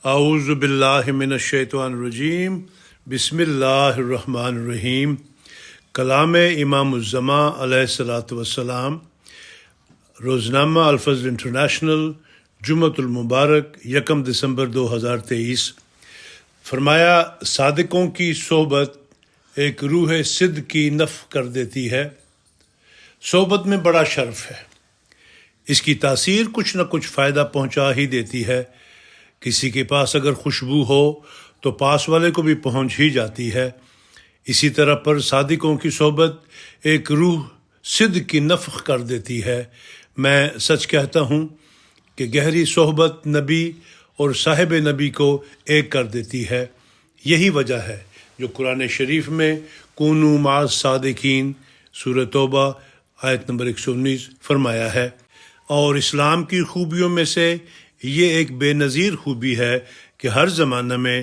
اعوذ باللہ من الشیطان الرجیم بسم اللہ الرحمن الرحیم۔ کلام امام الزمان علیہ الصلاۃ والسلام، روزنامہ الفضل انٹرنیشنل، جمعۃ المبارک 1 دسمبر 2023۔ فرمایا، صادقوں کی صحبت ایک روح صدق کی نفع کر دیتی ہے۔ صحبت میں بڑا شرف ہے، اس کی تاثیر کچھ نہ کچھ فائدہ پہنچا ہی دیتی ہے۔ کسی کے پاس اگر خوشبو ہو تو پاس والے کو بھی پہنچ ہی جاتی ہے۔ اسی طرح پر صادقوں کی صحبت ایک روح صدق کی نفع کر دیتی ہے۔ میں سچ کہتا ہوں کہ گہری صحبت نبی اور صاحب نبی کو ایک کر دیتی ہے۔ یہی وجہ ہے جو قرآن شریف میں کونوا مع الصادقین سورہ توبہ آیت نمبر 119 فرمایا ہے۔ اور اسلام کی خوبیوں میں سے یہ ایک بے نظیر خوبی ہے کہ ہر زمانہ میں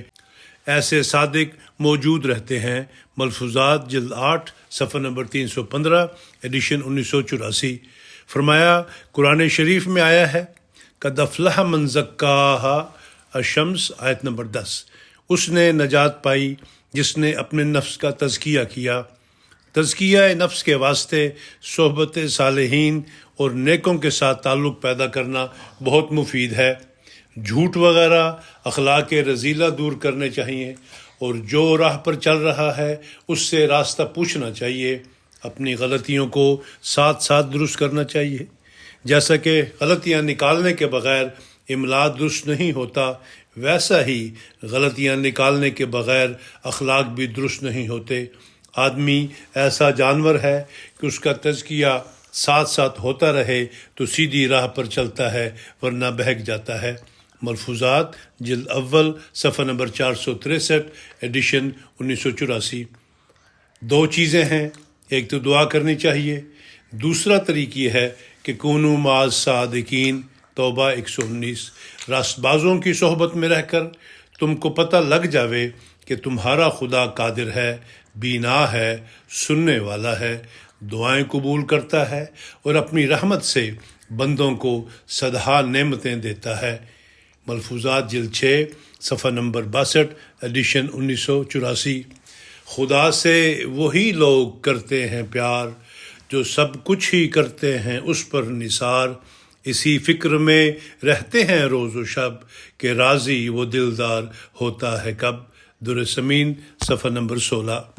ایسے صادق موجود رہتے ہیں۔ ملفوظات جلد 8 صفحہ نمبر 315 ایڈیشن 1984۔ فرمایا، قرآن شریف میں آیا ہے، قد افلح من زکاہا الشمس آیت نمبر 10۔ اس نے نجات پائی جس نے اپنے نفس کا تزکیہ کیا۔ تزکیہ نفس کے واسطے صحبت صالحین اور نیکوں کے ساتھ تعلق پیدا کرنا بہت مفید ہے۔ جھوٹ وغیرہ اخلاق رذیلہ دور کرنے چاہیے، اور جو راہ پر چل رہا ہے اس سے راستہ پوچھنا چاہیے۔ اپنی غلطیوں کو ساتھ ساتھ درست کرنا چاہیے۔ جیسا کہ غلطیاں نکالنے کے بغیر املا درست نہیں ہوتا، ویسا ہی غلطیاں نکالنے کے بغیر اخلاق بھی درست نہیں ہوتے۔ آدمی ایسا جانور ہے کہ اس کا تزکیہ ساتھ ساتھ ہوتا رہے تو سیدھی راہ پر چلتا ہے، ورنہ بہک جاتا ہے۔ ملفوظات جلد اول صفحہ نمبر 463 ایڈیشن 1984۔ دو چیزیں ہیں، ایک تو دعا کرنی چاہیے، دوسرا طریق یہ ہے کہ کونوا مع الصادقین توبہ 119۔ راست بازوں کی صحبت میں رہ کر تم کو پتہ لگ جاوے کہ تمہارا خدا قادر ہے، بینا ہے، سننے والا ہے، دعائیں قبول کرتا ہے اور اپنی رحمت سے بندوں کو سدھا نعمتیں دیتا ہے۔ ملفوظات جلد 6 صفحہ نمبر 62 ایڈیشن 1984۔ خدا سے وہی لوگ کرتے ہیں پیار جو سب کچھ ہی کرتے ہیں اس پر نثار۔ اسی فکر میں رہتے ہیں روز و شب کہ راضی وہ دلدار ہوتا ہے کب۔ در سمین صفحہ نمبر 16۔